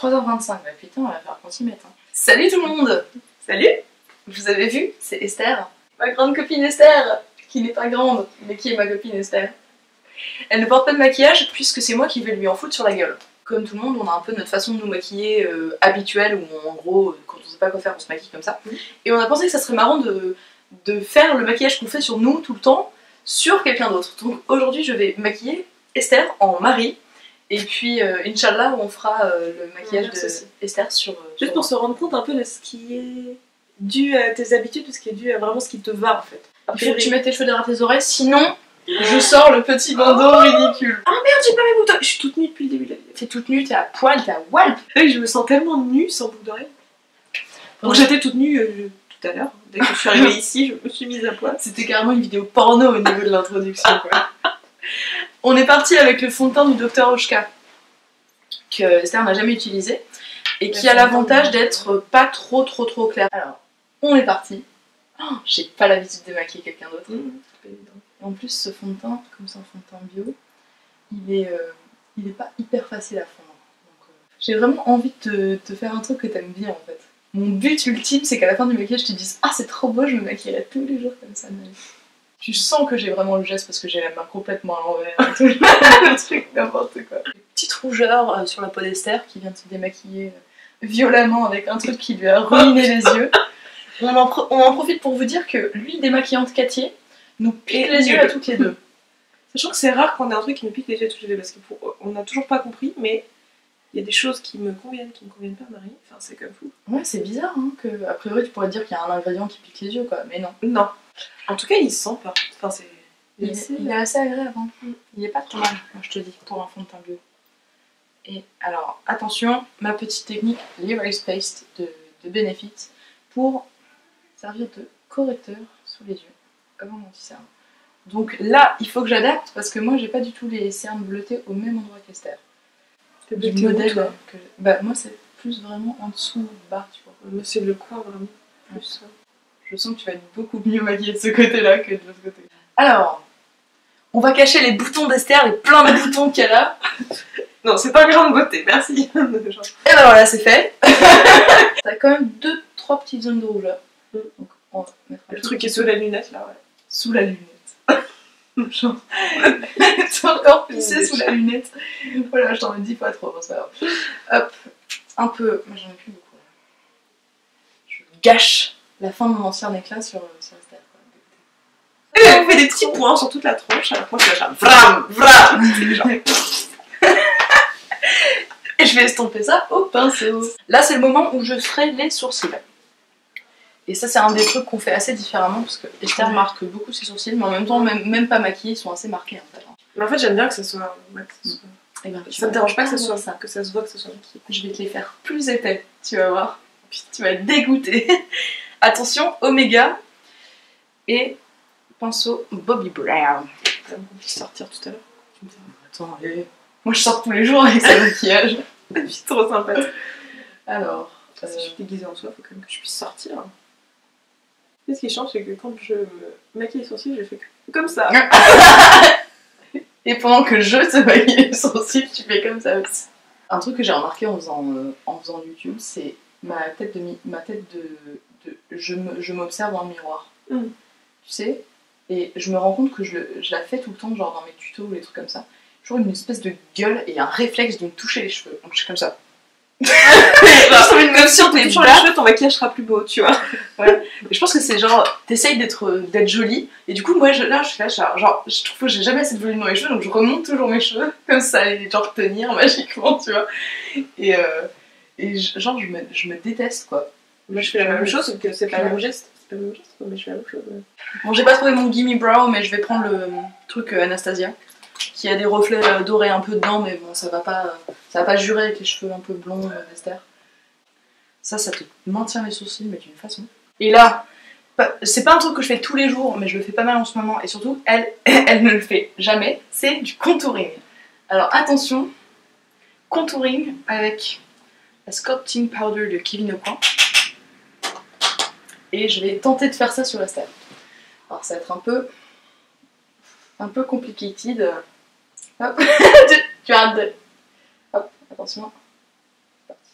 3h25, bah putain, on va faire qu'on s'y mette. Hein. Salut tout le monde. Salut. Vous avez vu, c'est Esther, ma grande copine Esther, qui n'est pas grande, mais qui est ma copine Esther. Elle ne porte pas de maquillage puisque c'est moi qui vais lui en foutre sur la gueule. Comme tout le monde, on a un peu notre façon de nous maquiller habituelle, où en gros, quand on sait pas quoi faire, on se maquille comme ça. Et on a pensé que ça serait marrant de faire le maquillage qu'on fait sur nous tout le temps, sur quelqu'un d'autre. Donc aujourd'hui, je vais maquiller Esther en Marie. Et puis, Inch'Allah, on fera le maquillage d'Esther sur... Juste pour se rendre compte un peu de ce qui est dû à tes habitudes, de ce qui est dû à vraiment ce qui te va en fait. Il faut que tu mettes tes cheveux derrière tes oreilles, sinon je sors le petit bandeau ridicule. Ah merde, j'ai pas mes boutons. Je suis toute nue depuis le début de la vidéo. T'es toute nue, t'es à poil, t'es à walp. Je me sens tellement nue sans boucle d'oreille. Donc j'étais toute nue tout à l'heure. Dès que je suis arrivée ici, je me suis mise à poil. C'était carrément une vidéo porno au niveau de l'introduction, quoi. On est parti avec le fond de teint du Dr Oshka, que Esther n'a jamais utilisé, et qui a l'avantage d'être pas trop clair. Alors, on est parti. Oh, j'ai pas l'habitude de maquiller quelqu'un d'autre. C'est pas évident. En plus, ce fond de teint, comme c'est un fond de teint bio, il est pas hyper facile à fondre. J'ai vraiment envie de te faire un truc que t'aimes bien en fait. Mon but ultime, c'est qu'à la fin du maquillage, tu te dises « Ah, c'est trop beau, je me maquillerai tous les jours comme ça de ma vie. » Tu sens que j'ai vraiment le geste parce que j'ai la main complètement à l'envers et tout, le truc n'importe quoi. Une petite rougeur sur la peau d'Esther qui vient de se démaquiller violemment avec un truc qui lui a ruiné les yeux. On en profite pour vous dire que l'huile démaquillante Cattier nous pique les yeux à toutes les deux. Sachant que c'est rare qu'on ait un truc qui me pique les yeux à toutes les deux parce qu'on n'a toujours pas compris, mais il y a des choses qui me conviennent pas à Marie. Enfin, c'est comme fou. Ouais, c'est bizarre, hein, que a priori tu pourrais dire qu'il y a un ingrédient qui pique les yeux, quoi, mais non. Non. En tout cas, il sent pas. Enfin, c'est... Il est assez agréable, hein. Il est pas trop mal, moi je te dis, pour un fond de teint bio. Et alors, attention, ma petite technique l'Erase Paste de Benefit pour servir de correcteur sous les yeux, comme un anti-cerne. Donc là, il faut que j'adapte parce que moi j'ai pas du tout les cernes bleutées au même endroit qu'Esther. Du modèle que... Bah moi c'est plus vraiment en dessous, bas, tu vois. Moi c'est le coin vraiment. Plus. Je sens que tu vas être beaucoup mieux maquillée de ce côté-là que de l'autre côté. Alors, on va cacher les boutons d'Esther, les plein de boutons qu'elle a. Non, c'est pas grande beauté, merci. Et ben voilà, c'est fait. T'as quand même 2-3 petites zones de rougeur. Donc on va mettre le truc est sous la lunette là, ouais. Sous la lunette. Genre, c'est encore pissé sous la lunette. Voilà, je t'en ai dit pas trop, c'est pas grave. Hop, un peu. Moi j'en ai plus beaucoup. Je gâche la fin de mon ancien éclat sur Esther. Et on fait des petits points sur toute la tronche, à la fois je lâche un vram, vram. Et je vais estomper ça au pinceau. Là c'est le moment où je ferai les sourcils. Et ça c'est un des trucs qu'on fait assez différemment parce que Esther marque beaucoup ses sourcils, mais en même temps même pas maquillés, ils sont assez marqués en fait. Mais en fait j'aime bien que ça soit... Et ben, ça me dérange pas que ça soit ça, que ça se voit que ce soit maquillé. Je vais te les faire plus épais, tu vas voir. Puis tu vas être dégoûté. Attention, Oméga et pinceau Bobbi Brown. Ça me complique sortir tout à l'heure. Attends, moi je sors tous les jours avec ce maquillage. Je suis trop sympathique. Alors, si je suis déguisée en soi, il faut quand même que je puisse sortir. Et ce qui change, c'est que quand je maquille les sourcils, je fais comme ça. Et pendant que je te maquille les sourcils, tu fais comme ça aussi. Un truc que j'ai remarqué en faisant YouTube, c'est ma tête de je m'observe dans le miroir. Tu sais, et je me rends compte que je la fais tout le temps, genre dans mes tutos ou les trucs comme ça. Toujours une espèce de gueule et un réflexe de me toucher les cheveux. Donc je suis comme ça. Comme si en te touchant les cheveux, ton maquillage sera plus beau, tu vois. Ouais. Et je pense que c'est genre, t'essayes d'être jolie, et du coup, moi, je trouve que j'ai jamais assez de volume dans mes cheveux, donc je remonte toujours mes cheveux, comme ça, et genre tenir magiquement, tu vois. Et genre, je me déteste, quoi. Moi, je fais la même chose, sauf que c'est pas le même geste. C'est pas le même geste, mais je fais la même chose. Ouais. Bon, j'ai pas trouvé mon Gimme Brow, mais je vais prendre le truc Anastasia, qui a des reflets dorés un peu dedans, mais bon, ça va pas jurer avec les cheveux un peu blonds d'Esther. Ça te maintient les sourcils, mais d'une façon. Et là, c'est pas un truc que je fais tous les jours, mais je le fais pas mal en ce moment, et surtout, elle ne le fait jamais, c'est du contouring. Alors attention, contouring avec la Sculpting Powder de Kevyn Aucoin. Et je vais tenter de faire ça sur Esther. Alors ça va être un peu complicated. Hop, tu arrêtes de... Hop, attention. C'est parti.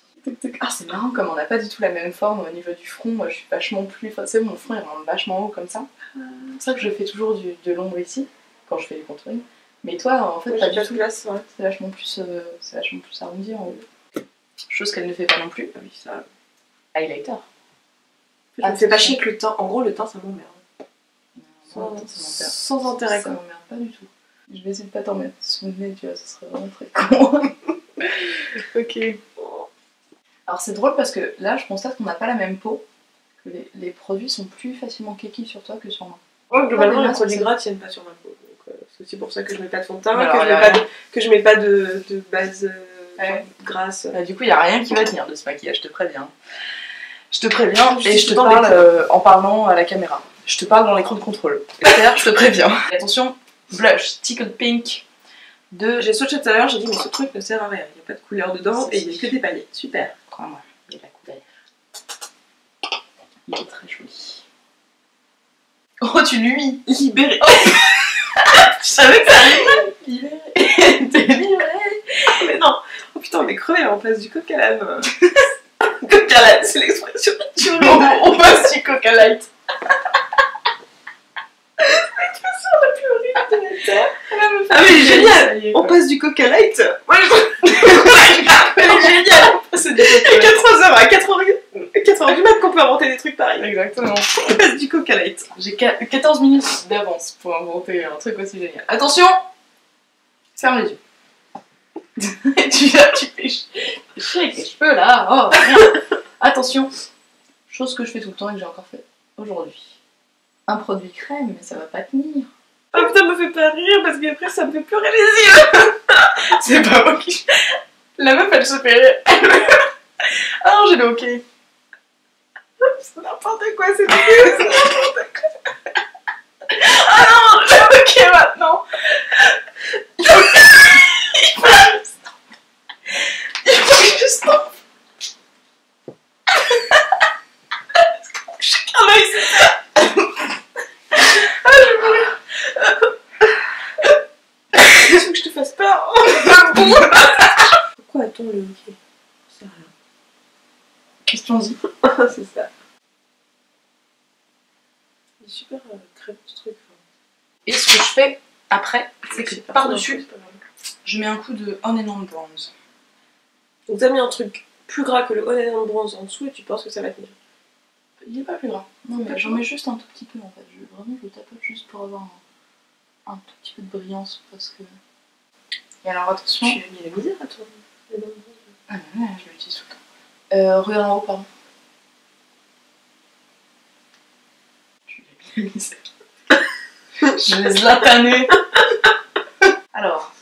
Ah, c'est marrant comme on n'a pas du tout la même forme au niveau du front. Moi je suis vachement plus. Enfin, c'est mon front il remonte vachement haut comme ça. C'est pour ça que je fais toujours de l'ombre ici quand je fais du contouring. Mais toi en fait ouais, pas du tout. Place, ouais. C'est vachement plus arrondi en haut. Chose qu'elle ne fait pas non plus. Ah oui, ça. Highlighter. Je me fais pas chier avec le teint. En gros, le teint ça m'emmerde. Sans intérêt ça quoi. m'emmerde pas du tout. Je vais essayer de pas t'en mettre sous le nez, tu vois, ce serait vraiment très con. Ok. Alors c'est drôle parce que là, je constate qu'on n'a pas la même peau, que les produits sont plus facilement kekis sur toi que sur moi. Ouais, globalement, les produits gras tiennent pas sur ma peau. C'est aussi pour ça que je mets pas de fond de teint, que je mets pas de base grasse. Du coup, il n'y a rien qui va tenir de ce maquillage, je te préviens. Je te préviens et je te dans parle en parlant à la caméra. Je te parle dans l'écran de contrôle. Je te préviens. Et attention, blush, Tickled Pink. J'ai swatché tout à l'heure, j'ai dit mais ce truc ne sert à rien, il n'y a pas de couleur dedans et il n'y a que des paillettes. Super. Crois-moi, il y a de la couleur. Il est très joli. Oh, tu lui libéré. Oh. Je savais que ça allait. Libéré. T'es libéré. Mais non. Oh putain, on est crevé en place du coca lame. Coca light, c'est l'expression que tu on passe du Coca Light. L'expression la plus horrible de la terre. Ah mais génial. On passe du coca light. Ouais, elle est géniale. On passe du Coca Light. 4h à 4h du mat qu'on peut inventer des trucs pareils. Exactement. On passe du coca light. J'ai 14 minutes d'avance pour inventer un truc aussi génial. Attention. Ferme les yeux. tu fais chier avec les cheveux là. Oh, merde. Attention. Chose que je fais tout le temps et que j'ai encore fait aujourd'hui. Un produit crème, mais ça va pas tenir. Oh putain, me fait pas rire parce qu'après ça me fait pleurer les yeux. C'est pas moi qui. La meuf elle se fait rire. Ah non, j'ai le hockey. C'est n'importe quoi, c'est dégueu, c'est n'importe quoi. Ah non, le hockey maintenant. Il faut que je stoppe. Chacun va essayer. Ah, je vais mourir. Il faut que je te fasse peur. Pourquoi a-t-on le hockey? C'est rien. Question-y. C'est ça. Il est super crème ce truc. Et ce que je fais après, c'est que pas par-dessus, pas grave. je mets un coup de On and On Bronze. Donc t'as mis un truc plus gras que le On and On Bronze en dessous et tu penses que ça va tenir. Il est pas plus gras. Non, mais j'en mets juste un tout petit peu en fait. Vraiment, je tapote juste pour avoir un tout petit peu de brillance parce que. Et alors attention. Tu as mis la misère à toi. Ah non, non, je l'utilise tout le temps. Regarde en haut, pardon. Tu l'as mis la misère. Je les zlatanais. Alors.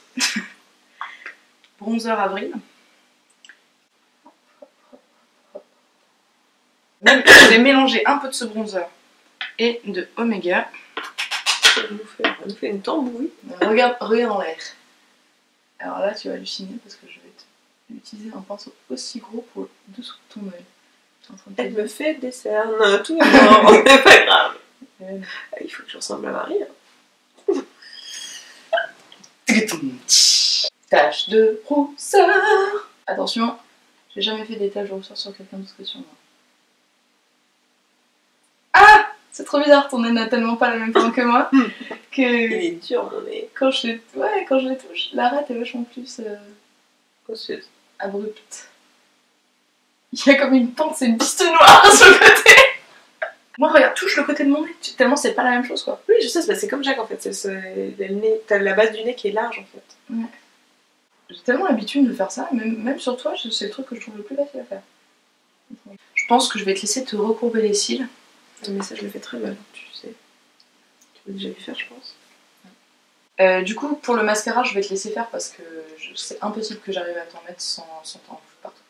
Bronzer Avril. Je vais mélanger un peu de ce bronzer et de Omega. Ça nous fait une tambouille. Regarde en l'air. Alors là, tu vas halluciner parce que je vais utiliser un pinceau aussi gros pour le dessous de ton œil. Elle me fait des cernes, tout va bien, c'est pas grave. Il faut que je ressemble à Marie. Hein. Tache de rousseur. Attention, j'ai jamais fait des taches de rousseur sur quelqu'un d'autre que sur moi. Ah, c'est trop bizarre, ton nez n'a tellement pas la même forme que moi que Il est dur mon nez. quand je les touche, l'arête est vachement plus abrupte. Il y a comme une pente, c'est une piste noire sur le côté. Moi, regarde, touche le côté de mon nez, tellement c'est pas la même chose quoi. Oui, je sais, c'est comme Jacques en fait. T'as la base du nez qui est large en fait. Ouais. J'ai tellement l'habitude de faire ça, même sur toi, c'est le truc que je trouve le plus facile à faire. Je pense que je vais te laisser te recourber les cils. Mais ça, je le fais très mal, tu sais. Tu l'as déjà vu faire, je pense. Du coup, pour le mascara, je vais te laisser faire parce que c'est impossible que j'arrive à t'en mettre sans t'en foutre partout.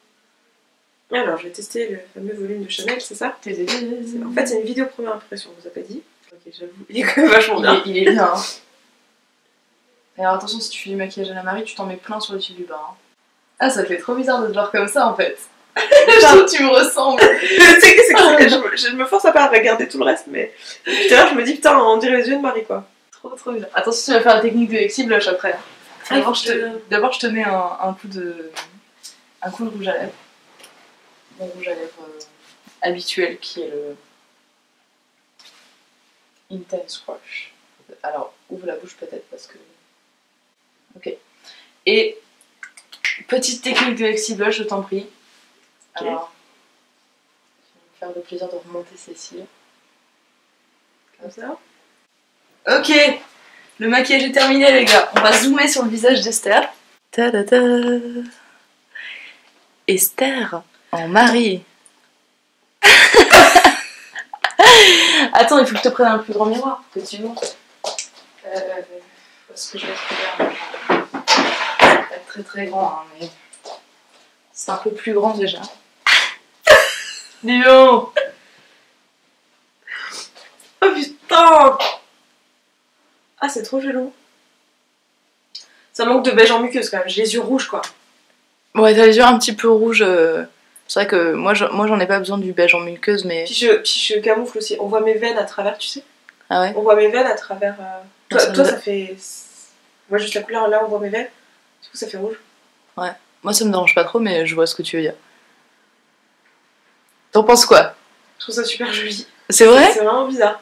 Alors, je vais tester le fameux volume de Chanel, c'est ça? En fait, c'est une vidéo première impression, on vous a pas dit. Ok, j'avoue, il est quand même vachement bien. Il est bien. Hein. Et alors attention, si tu fais du maquillage à la Marie, tu t'en mets plein sur le fil du bas. Hein. Ah, ça fait trop bizarre de te voir comme ça en fait. Je trouve que tu me ressembles. C'est que je me force à pas regarder tout le reste, mais tout à l'heure je me dis putain, on dirait les yeux de Marie quoi. Trop bizarre. Attention, tu vas faire la technique de Lexi blush après. D'abord, je te mets un coup de rouge à lèvres. mon rouge à lèvres habituel qui est le Intense Crush. Alors, ouvre la bouche peut-être parce que... Ok. Et petite technique de Lexi Blush, je t'en prie. Okay. Alors, je vais me faire le plaisir de remonter ces cils. Comme ça. Ok, le maquillage est terminé les gars. On va zoomer sur le visage d'Esther. Ta-da-da. Esther en Marie. Attends, il faut que je te prenne un plus grand miroir pour que tu montes. Parce que je vais trouver un... C'est pas très très grand, hein, mais c'est un peu plus grand déjà. Léo. Oh putain. Ah, c'est trop gelou. Ça manque de beige en muqueuse quand même, j'ai les yeux rouges quoi. Ouais, t'as les yeux un petit peu rouges. C'est vrai que moi j'en ai pas besoin du beige en muqueuse, mais... Puis je camoufle aussi, on voit mes veines à travers, tu sais. Ah ouais. On voit mes veines à travers... Toi, ça ça fait... Moi juste la couleur, là on voit mes veines, du coup ça fait rouge. Ouais, moi ça me dérange pas trop, mais je vois ce que tu veux dire. T'en penses quoi? Je trouve ça super joli. C'est vrai? C'est vraiment bizarre.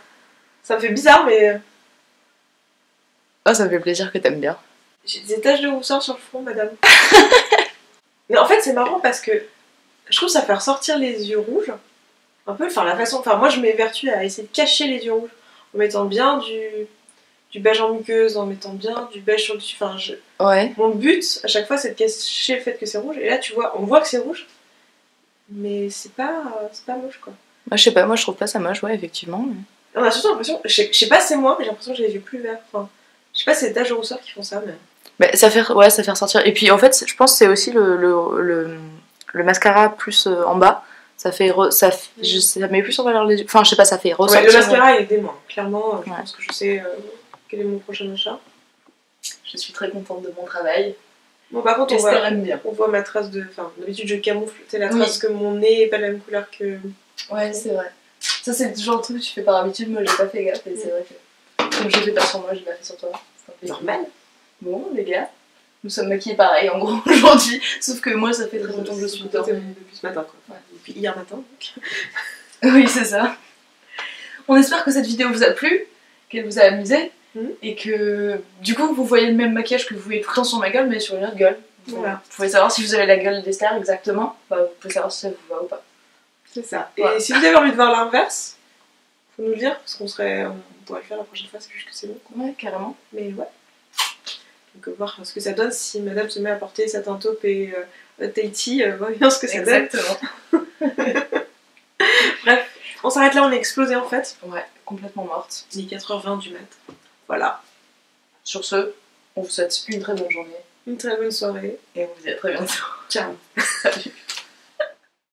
Ça me fait bizarre, mais... Ah, ça me fait plaisir que t'aimes bien. J'ai des taches de rousseur sur le front, madame. Mais en fait, c'est marrant parce que je trouve que ça fait ressortir les yeux rouges. Un peu, enfin la façon... Enfin, moi je m'évertue à essayer de cacher les yeux rouges. En mettant bien du beige en muqueuse, en mettant bien du beige sur le dessus. Enfin, Ouais. mon but, à chaque fois, c'est de cacher le fait que c'est rouge. Et là, tu vois, on voit que c'est rouge. Mais c'est pas moche, quoi. Moi je sais pas, moi je trouve pas ça moche, ouais, effectivement. Mais... On a surtout l'impression... Je sais pas c'est moi, mais j'ai l'impression que j'ai les yeux plus verts. Enfin, je sais pas si c'est les taches de rousseur qui font ça, mais... Bah, ça fait ressortir. Et puis en fait, je pense que c'est aussi le mascara plus en bas. Ça met plus en valeur les yeux. Enfin, je sais pas, ça fait ressortir. Ouais, le mascara il est dément. Clairement, je Ouais. pense que je sais quel est mon prochain achat. Je suis très contente de mon travail. Bon, par contre, Esther aime bien. on voit ma trace de... Enfin, d'habitude, je camoufle. C'est la trace que mon nez est pas la même couleur que... Ouais, c'est vrai. Ça, c'est le genre de truc que tu fais par habitude. Moi, j'ai pas fait gaffe. Et c'est vrai que, comme je l'ai fait pas sur moi, je l'ai pas fait sur toi. C'est un peu normal. Bon, les gars, nous sommes maquillés pareil en gros aujourd'hui. Sauf que moi, ça fait très longtemps que je suis dedans. Depuis ce matin, quoi. Ouais. Depuis hier matin, donc. Oui, c'est ça. On espère que cette vidéo vous a plu, qu'elle vous a amusé, et que du coup vous voyez le même maquillage que vous voyez tout le temps sur ma gueule, mais sur une autre gueule. Voilà. Vous pouvez savoir si vous avez la gueule d'Esther exactement, bah, vous pouvez savoir si ça vous va ou pas. C'est ça. Voilà. Et si vous avez envie de voir l'inverse, faut nous le dire, parce on pourrait le faire la prochaine fois, c'est juste que c'est long. Ouais, carrément. Mais ouais. Donc voir ce que ça donne si madame se met à porter satin taupe et Tahiti, voyons ce que ça donne. Exactement. Bref, on s'arrête là, on est explosé en fait. Ouais, complètement morte. Il est 4h20 du mat. Voilà. Sur ce, on vous souhaite une très bonne journée, Une très bonne soirée. et on vous dit à très bientôt. Ciao. Salut.